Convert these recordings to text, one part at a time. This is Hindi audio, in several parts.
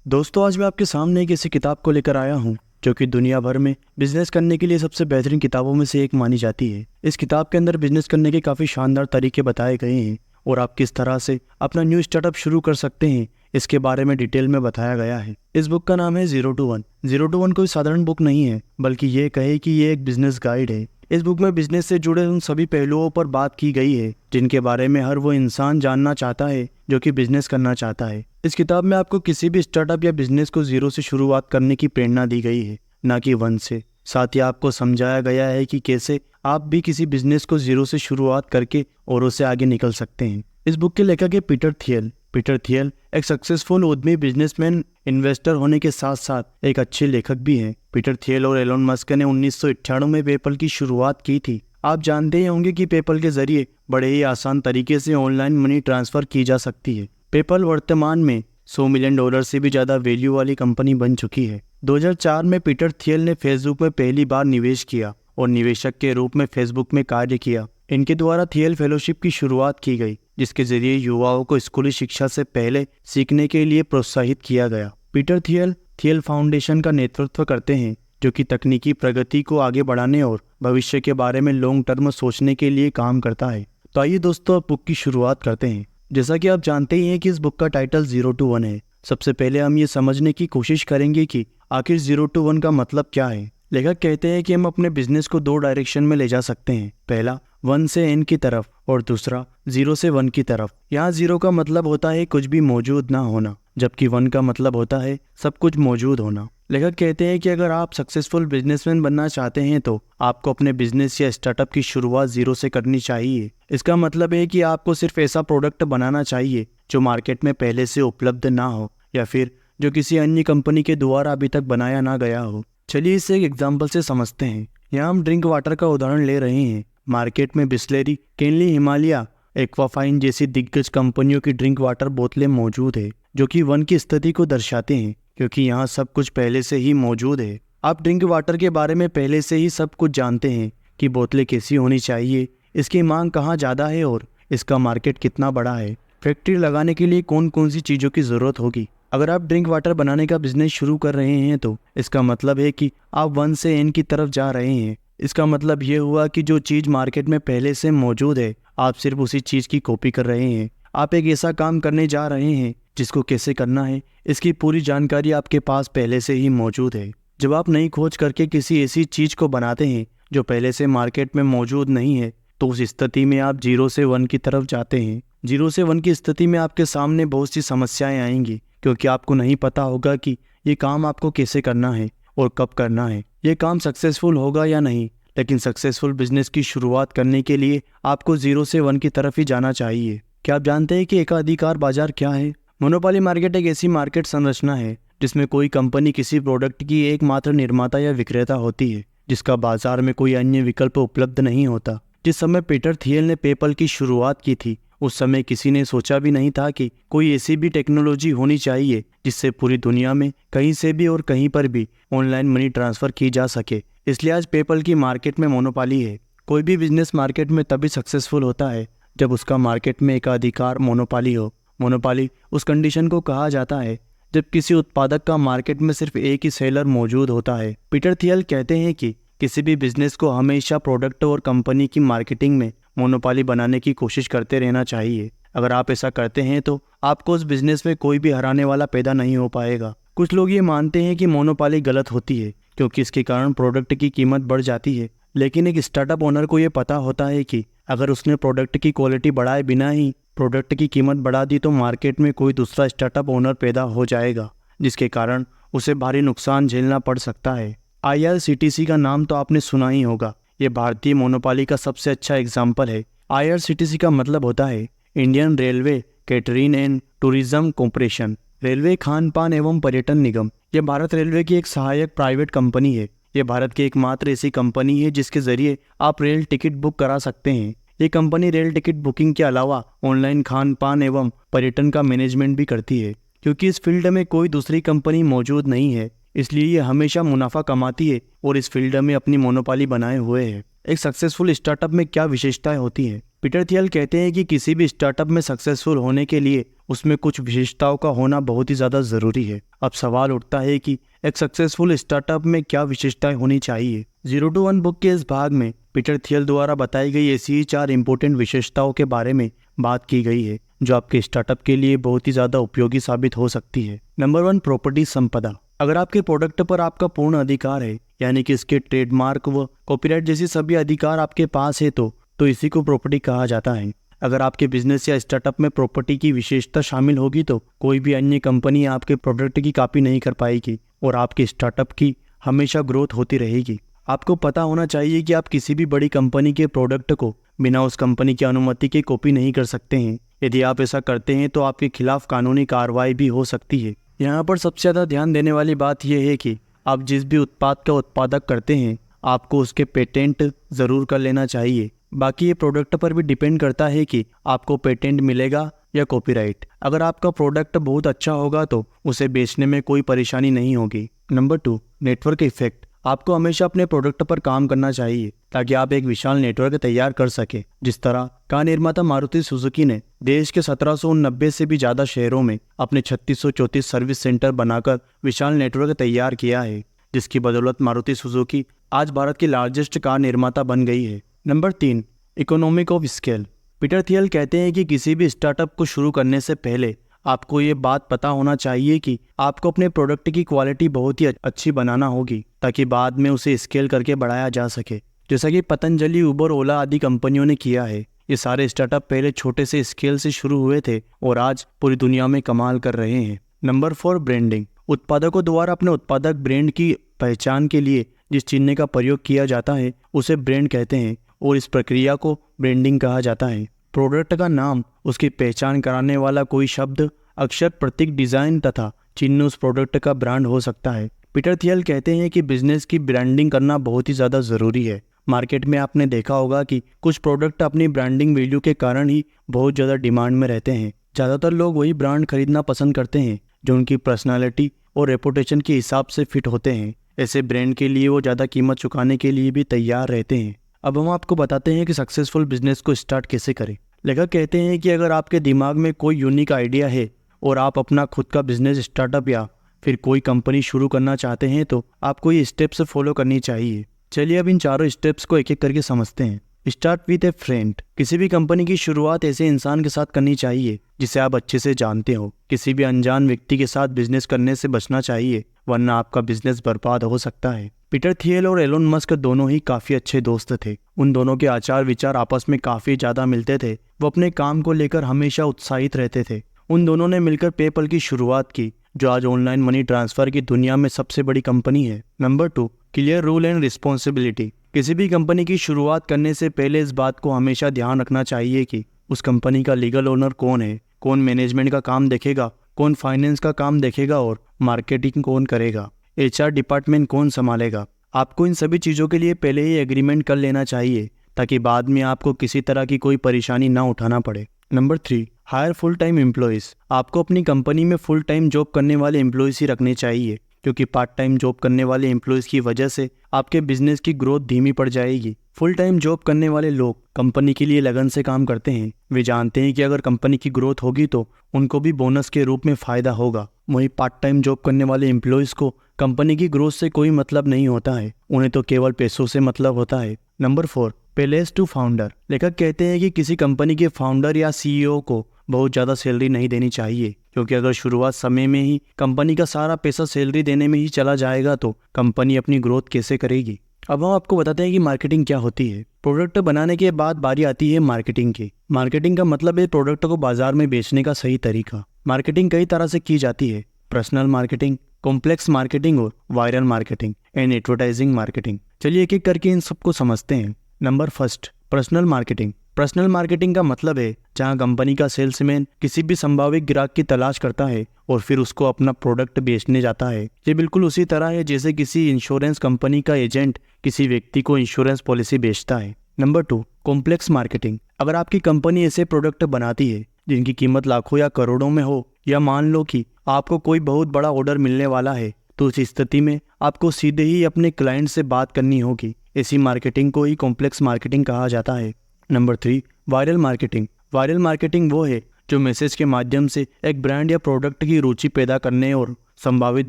दोस्तों, आज मैं आपके सामने एक ऐसी किताब को लेकर आया हूँ जो कि दुनिया भर में बिजनेस करने के लिए सबसे बेहतरीन किताबों में से एक मानी जाती है। इस किताब के अंदर बिजनेस करने के काफ़ी शानदार तरीके बताए गए हैं और आप किस तरह से अपना न्यू स्टार्टअप शुरू कर सकते हैं इसके बारे में डिटेल में बताया गया है। इस बुक का नाम है 0 to 1। 0 to 1 कोई साधारण बुक नहीं है, बल्कि ये कहे कि ये एक बिजनेस गाइड है। इस बुक में बिजनेस से जुड़े उन सभी पहलुओं पर बात की गई है जिनके बारे में हर वो इंसान जानना चाहता है जो कि बिजनेस करना चाहता है। इस किताब में आपको किसी भी स्टार्टअप या बिजनेस को जीरो से शुरुआत करने की प्रेरणा दी गई है, ना कि 1 से। साथ ही आपको समझाया गया है कि कैसे आप भी किसी बिजनेस को जीरो से शुरुआत करके और उससे आगे निकल सकते हैं। इस बुक के लेखक है पीटर थियल। पीटर थियल एक सक्सेसफुल उद्यमी, बिजनेसमैन, इन्वेस्टर होने के साथ साथ एक अच्छे लेखक भी हैं। पीटर थियल और एलोन मस्क ने 1998 में पेपल की शुरुआत की थी। आप जानते ही होंगे कि पेपल के जरिए बड़े ही आसान तरीके से ऑनलाइन मनी ट्रांसफर की जा सकती है। पेपल वर्तमान में $100 मिलियन से भी ज़्यादा वैल्यू वाली कंपनी बन चुकी है। 2004 में पीटर थियल ने फेसबुक में पहली बार निवेश किया और निवेशक के रूप में फेसबुक में कार्य किया। इनके द्वारा थियल फेलोशिप की शुरुआत की गई, जिसके जरिए युवाओं को स्कूली शिक्षा से पहले सीखने के लिए प्रोत्साहित किया गया। पीटर थियल फाउंडेशन का नेतृत्व करते हैं, जो कि तकनीकी प्रगति को आगे बढ़ाने और भविष्य के बारे में लॉन्ग टर्म सोचने के लिए काम करता है। तो आइए दोस्तों, अब बुक की शुरुआत करते हैं। जैसा कि आप जानते ही हैं कि इस बुक का टाइटल 0 to 1 है। सबसे पहले हम ये समझने की कोशिश करेंगे कि आखिर 0 to 1 का मतलब क्या है। लेखक कहते हैं कि हम अपने बिजनेस को 2 डायरेक्शन में ले जा सकते हैं। पहला 1 से n की तरफ और दूसरा 0 से 1 की तरफ। यहाँ 0 का मतलब होता है कुछ भी मौजूद ना होना, जबकि 1 का मतलब होता है सब कुछ मौजूद होना। लेखक कहते हैं कि अगर आप सक्सेसफुल बिजनेसमैन बनना चाहते हैं तो आपको अपने बिजनेस या स्टार्टअप की शुरुआत 0 से करनी चाहिए। इसका मतलब है कि आपको सिर्फ ऐसा प्रोडक्ट बनाना चाहिए जो मार्केट में पहले से उपलब्ध ना हो या फिर जो किसी अन्य कंपनी के द्वारा अभी तक बनाया ना गया हो। चलिए इसे एक एग्जाम्पल से समझते हैं। यहाँ हम ड्रिंक वाटर का उदाहरण ले रहे हैं। मार्केट में बिस्लेरी, केनली, हिमालय, एक्वाफाइन जैसी दिग्गज कंपनियों की ड्रिंक वाटर बोतलें मौजूद है जो कि 1 की स्थिति को दर्शाते हैं, क्योंकि यहाँ सब कुछ पहले से ही मौजूद है। आप ड्रिंक वाटर के बारे में पहले से ही सब कुछ जानते हैं कि बोतलें कैसी होनी चाहिए, इसकी मांग कहाँ ज़्यादा है और इसका मार्केट कितना बड़ा है। फैक्ट्री लगाने के लिए कौन कौन सी चीज़ों की ज़रूरत होगी। अगर आप ड्रिंक वाटर बनाने का बिजनेस शुरू कर रहे हैं तो इसका मतलब है कि आप 1 से n की तरफ जा रहे हैं। इसका मतलब ये हुआ कि जो चीज़ मार्केट में पहले से मौजूद है, आप सिर्फ उसी चीज़ की कॉपी कर रहे हैं। आप एक ऐसा काम करने जा रहे हैं जिसको कैसे करना है इसकी पूरी जानकारी आपके पास पहले से ही मौजूद है। जब आप नई खोज करके किसी ऐसी चीज़ को बनाते हैं जो पहले से मार्केट में मौजूद नहीं है, तो उस स्थिति में आप 0 से 1 की तरफ जाते हैं। 0 से 1 की स्थिति में आपके सामने बहुत सी समस्याएं आएंगी, क्योंकि आपको नहीं पता होगा कि ये काम आपको कैसे करना है और कब करना है। ये काम सक्सेसफुल होगा या नहीं। लेकिन सक्सेसफुल बिजनेस की शुरुआत करने के लिए आपको 0 से 1 की तरफ ही जाना चाहिए। क्या आप जानते हैं कि एकाधिकार बाजार क्या है? मोनोपोली मार्केट एक ऐसी मार्केट संरचना है जिसमें कोई कंपनी किसी प्रोडक्ट की एकमात्र निर्माता या विक्रेता होती है, जिसका बाजार में कोई अन्य विकल्प उपलब्ध नहीं होता। जिस समय पीटर थियल ने पेपल की शुरुआत की थी, उस समय किसी ने सोचा भी नहीं था कि कोई ऐसी भी टेक्नोलॉजी होनी चाहिए जिससे पूरी दुनिया में कहीं से भी और कहीं पर भी ऑनलाइन मनी ट्रांसफर की जा सके। इसलिए आज पेपल की मार्केट में मोनोपोली है। कोई भी बिजनेस मार्केट में तभी सक्सेसफुल होता है जब उसका मार्केट में एकाधिकार मोनोपोली हो। मोनोपोली उस कंडीशन को कहा जाता है जब किसी उत्पादक का मार्केट में सिर्फ एक ही सेलर मौजूद होता है। पीटर थियल कहते हैं कि किसी भी बिजनेस को हमेशा प्रोडक्ट और कंपनी की मार्केटिंग में मोनोपोली बनाने की कोशिश करते रहना चाहिए। अगर आप ऐसा करते हैं तो आपको उस बिजनेस में कोई भी हराने वाला पैदा नहीं हो पाएगा। कुछ लोग ये मानते हैं कि मोनोपोली गलत होती है क्योंकि इसके कारण प्रोडक्ट की कीमत बढ़ जाती है, लेकिन एक स्टार्टअप ओनर को ये पता होता है कि अगर उसने प्रोडक्ट की क्वालिटी बढ़ाए बिना ही प्रोडक्ट की कीमत बढ़ा दी तो मार्केट में कोई दूसरा स्टार्टअप ओनर पैदा हो जाएगा, जिसके कारण उसे भारी नुकसान झेलना पड़ सकता है। IRCTC का नाम तो आपने सुना ही होगा। ये भारतीय मोनोपोली का सबसे अच्छा एग्जाम्पल है। IRCTC का मतलब होता है Indian railway catering and tourism corporation, railway Khan पान एवं पर्यटन निगम। ये भारत रेलवे की एक सहायक प्राइवेट कंपनी है। ये भारत की एकमात्र ऐसी कंपनी है जिसके जरिए आप रेल टिकट बुक करा सकते हैं। ये कंपनी रेल टिकट बुकिंग के अलावा ऑनलाइन खान पान एवं पर्यटन का मैनेजमेंट भी करती है। क्योंकि इस फील्ड में कोई दूसरी कंपनी मौजूद नहीं है, इसलिए ये हमेशा मुनाफा कमाती है और इस फील्ड में अपनी मोनोपोली बनाए हुए है। एक सक्सेसफुल स्टार्टअप में क्या विशेषताएं होती हैं? पीटर थियल कहते हैं कि किसी भी स्टार्टअप में सक्सेसफुल होने के लिए उसमें कुछ विशेषताओं का होना बहुत ही ज़्यादा ज़रूरी है। अब सवाल उठता है कि एक सक्सेसफुल स्टार्टअप में क्या विशेषताएं होनी चाहिए। 0 to 1 बुक के इस भाग में पीटर थियल द्वारा बताई गई ऐसी ही 4 इंपॉर्टेंट विशेषताओं के बारे में बात की गई है जो आपके स्टार्टअप के लिए बहुत ही ज़्यादा उपयोगी साबित हो सकती है। नंबर 1, प्रॉपर्टी संपदा। अगर आपके प्रोडक्ट पर आपका पूर्ण अधिकार है, यानी कि इसके ट्रेडमार्क व कॉपीराइट जैसी सभी अधिकार आपके पास है तो इसी को प्रॉपर्टी कहा जाता है। अगर आपके बिजनेस या स्टार्टअप में प्रॉपर्टी की विशेषता शामिल होगी तो कोई भी अन्य कंपनी आपके प्रोडक्ट की कॉपी नहीं कर पाएगी और आपके स्टार्टअप की हमेशा ग्रोथ होती रहेगी। आपको पता होना चाहिए कि आप किसी भी बड़ी कंपनी के प्रोडक्ट को बिना उस कंपनी की अनुमति के कॉपी नहीं कर सकते हैं। यदि आप ऐसा करते हैं तो आपके खिलाफ कानूनी कार्रवाई भी हो सकती है। यहाँ पर सबसे ज़्यादा ध्यान देने वाली बात यह है कि आप जिस भी उत्पाद का उत्पादक करते हैं आपको उसके पेटेंट ज़रूर कर लेना चाहिए। बाकी ये प्रोडक्ट पर भी डिपेंड करता है कि आपको पेटेंट मिलेगा या कॉपीराइट। अगर आपका प्रोडक्ट बहुत अच्छा होगा तो उसे बेचने में कोई परेशानी नहीं होगी। Number 2, network effect. आपको हमेशा अपने प्रोडक्ट पर काम करना चाहिए ताकि आप एक विशाल नेटवर्क तैयार कर सके। जिस तरह कार निर्माता मारुति सुजुकी ने देश के 1790 से भी ज़्यादा शहरों में अपने 3634 सर्विस सेंटर बनाकर विशाल नेटवर्क तैयार किया है, जिसकी बदौलत मारुति सुजुकी आज भारत की लार्जेस्ट कार निर्माता बन गई है। Number 3, economic of scale. Peter थियल कहते हैं कि किसी भी स्टार्टअप को शुरू करने से पहले आपको ये बात पता होना चाहिए कि आपको अपने प्रोडक्ट की क्वालिटी बहुत ही अच्छी बनाना होगी ताकि बाद में उसे स्केल करके बढ़ाया जा सके, जैसा कि पतंजलि, उबर, ओला आदि कंपनियों ने किया है। ये सारे स्टार्टअप पहले छोटे से स्केल से शुरू हुए थे और आज पूरी दुनिया में कमाल कर रहे हैं। Number 4, branding. उत्पादकों द्वारा अपने उत्पादक ब्रांड की पहचान के लिए जिस चिन्ह का प्रयोग किया जाता है उसे ब्रांड कहते हैं और इस प्रक्रिया को ब्रांडिंग कहा जाता है। प्रोडक्ट का नाम, उसकी पहचान कराने वाला कोई शब्द, अक्षर, प्रतीक, डिजाइन तथा चिन्ह उस प्रोडक्ट का ब्रांड हो सकता है। पीटर थियल कहते हैं कि बिजनेस की ब्रांडिंग करना बहुत ही ज़्यादा ज़रूरी है। मार्केट में आपने देखा होगा कि कुछ प्रोडक्ट अपनी ब्रांडिंग वैल्यू के कारण ही बहुत ज़्यादा डिमांड में रहते हैं। ज़्यादातर लोग वही ब्रांड खरीदना पसंद करते हैं जो उनकी पर्सनालिटी और रेपुटेशन के हिसाब से फिट होते हैं। ऐसे ब्रांड के लिए वो ज़्यादा कीमत चुकाने के लिए भी तैयार रहते हैं। अब हम आपको बताते हैं कि सक्सेसफुल बिजनेस को स्टार्ट कैसे करें। लेखक कहते हैं कि अगर आपके दिमाग में कोई यूनिक आइडिया है और आप अपना खुद का बिजनेस स्टार्टअप या फिर कोई कंपनी शुरू करना चाहते हैं तो आपको ये स्टेप्स फॉलो करनी चाहिए। चलिए अब इन चारों स्टेप्स को एक एक करके समझते हैं। Start with A friend. किसी भी कंपनी की शुरुआत ऐसे इंसान के साथ करनी चाहिए जिसे आप अच्छे से जानते हो। किसी भी अनजान व्यक्ति के साथ बिजनेस करने से बचना चाहिए वरना आपका बिजनेस बर्बाद हो सकता है। पीटर थियल और एलोन मस्क दोनों ही काफी अच्छे दोस्त थे। उन दोनों के आचार विचार आपस में काफी ज्यादा मिलते थे। वो अपने काम को लेकर हमेशा उत्साहित रहते थे। उन दोनों ने मिलकर पेपल की शुरुआत की जो आज ऑनलाइन मनी ट्रांसफर की दुनिया में सबसे बड़ी कंपनी है। Number 2, clear rule and responsibility. किसी भी कंपनी की शुरुआत करने से पहले इस बात को हमेशा ध्यान रखना चाहिए कि उस कंपनी का लीगल ओनर कौन है, कौन मैनेजमेंट का काम देखेगा, कौन फाइनेंस का काम देखेगा और मार्केटिंग कौन करेगा, HR डिपार्टमेंट कौन संभालेगा। आपको इन सभी चीज़ों के लिए पहले ही एग्रीमेंट कर लेना चाहिए ताकि बाद में आपको किसी तरह की कोई परेशानी ना उठाना पड़े। Number 3, hire full time employees. आपको अपनी कंपनी में फुल टाइम जॉब करने वाले एम्प्लॉयज़ ही रखने चाहिए क्योंकि पार्ट टाइम जॉब करने वाले एम्प्लॉयज़ की वजह से आपके बिजनेस की ग्रोथ धीमी पड़ जाएगी। फुल टाइम जॉब करने वाले लोग कंपनी के लिए लगन से काम करते हैं। वे जानते हैं कि अगर कंपनी की ग्रोथ होगी तो उनको भी बोनस के रूप में फ़ायदा होगा। वहीं पार्ट टाइम जॉब करने वाले एम्प्लॉयज़ को कंपनी की ग्रोथ से कोई मतलब नहीं होता है, उन्हें तो केवल पैसों से मतलब होता है। Number 4, pay less to founder. लेखक कहते हैं कि किसी कंपनी के फाउंडर या CEO को बहुत ज़्यादा सैलरी नहीं देनी चाहिए क्योंकि अगर शुरुआत समय में ही कंपनी का सारा पैसा सैलरी देने में ही चला जाएगा तो कंपनी अपनी ग्रोथ कैसे करेगी। अब हम आपको बताते हैं कि मार्केटिंग क्या होती है। प्रोडक्ट बनाने के बाद बारी आती है मार्केटिंग की। मार्केटिंग का मतलब है प्रोडक्ट को बाजार में बेचने का सही तरीका। मार्केटिंग कई तरह से की जाती है, पर्सनल मार्केटिंग, कॉम्प्लेक्स मार्केटिंग और viral marketing and advertising marketing. चलिए एक एक करके इन सबको समझते हैं। Number 1, personal marketing. Personal marketing का मतलब है जहां कंपनी का सेल्समैन किसी भी संभावित ग्राहक की तलाश करता है और फिर उसको अपना प्रोडक्ट बेचने जाता है। ये बिल्कुल उसी तरह है जैसे किसी इंश्योरेंस कंपनी का एजेंट किसी व्यक्ति को इंश्योरेंस पॉलिसी बेचता है। Number 2, complex marketing. अगर आपकी कंपनी ऐसे प्रोडक्ट बनाती है जिनकी कीमत लाखों या करोड़ों में हो या मान लो कि आपको कोई बहुत बड़ा ऑर्डर मिलने वाला है तो उस स्थिति में आपको सीधे ही अपने क्लाइंट से बात करनी होगी। ऐसी मार्केटिंग को ही कॉम्प्लेक्स मार्केटिंग कहा जाता है। Number 3, viral marketing. Viral marketing वो है जो मैसेज के माध्यम से एक ब्रांड या प्रोडक्ट की रुचि पैदा करने और संभावित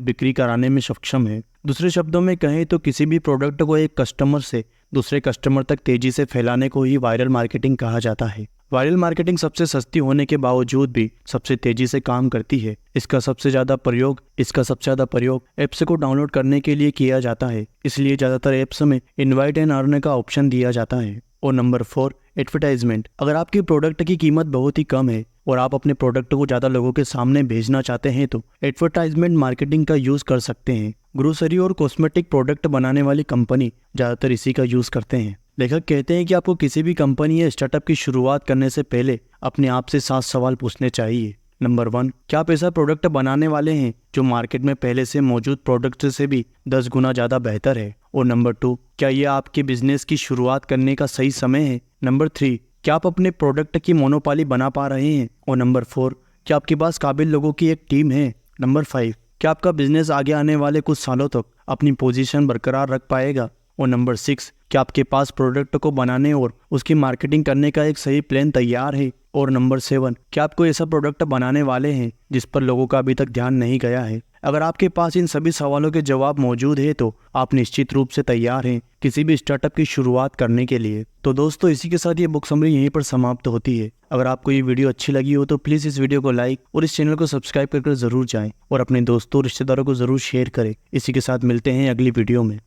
बिक्री कराने में सक्षम है। दूसरे शब्दों में कहें तो किसी भी प्रोडक्ट को एक कस्टमर से दूसरे कस्टमर तक तेजी से फैलाने को ही वायरल मार्केटिंग कहा जाता है। वायरल मार्केटिंग सबसे सस्ती होने के बावजूद भी सबसे तेजी से काम करती है। इसका सबसे ज्यादा प्रयोग ऐप्स को डाउनलोड करने के लिए किया जाता है, इसलिए ज्यादातर ऐप्स में इनवाइट एंड अर्न का ऑप्शन दिया जाता है। और नंबर 4, एडवर्टाइजमेंट। अगर आपकी प्रोडक्ट की कीमत बहुत ही कम है और आप अपने प्रोडक्ट को ज्यादा लोगों के सामने भेजना चाहते हैं तो एडवर्टाइजमेंट मार्केटिंग का यूज कर सकते हैं। ग्रोसरी और कॉस्मेटिक प्रोडक्ट बनाने वाली कंपनी ज्यादातर इसी का यूज करते हैं। लेखक कहते हैं कि आपको किसी भी कंपनी या स्टार्टअप की शुरुआत करने से पहले अपने आप से 7 सवाल पूछने चाहिए। नंबर 1, क्या आप ऐसा प्रोडक्ट बनाने वाले हैं जो मार्केट में पहले से मौजूद प्रोडक्ट से भी 10 गुना ज्यादा बेहतर है? और नंबर 2, क्या यह आपके बिजनेस की शुरुआत करने का सही समय है? नंबर 3, क्या आप अपने प्रोडक्ट की मोनोपोली बना पा रहे हैं? और नंबर 4, क्या आपके पास काबिल लोगों की एक टीम है? नंबर 5, क्या आपका बिजनेस आगे आने वाले कुछ सालों तक अपनी पोजीशन बरकरार रख पाएगा? और नंबर 6, क्या आपके पास प्रोडक्ट को बनाने और उसकी मार्केटिंग करने का एक सही प्लान तैयार है? और नंबर 7, क्या आप कोई ऐसा प्रोडक्ट बनाने वाले हैं जिस पर लोगों का अभी तक ध्यान नहीं गया है? अगर आपके पास इन सभी सवालों के जवाब मौजूद है तो आप निश्चित रूप से तैयार हैं किसी भी स्टार्टअप की शुरुआत करने के लिए। तो दोस्तों, इसी के साथ ये बुक समरी यहीं पर समाप्त होती है। अगर आपको ये वीडियो अच्छी लगी हो तो प्लीज़ इस वीडियो को लाइक और इस चैनल को सब्सक्राइब कर जरूर जाएं और अपने दोस्तों रिश्तेदारों को जरूर शेयर करें। इसी के साथ मिलते हैं अगली वीडियो में।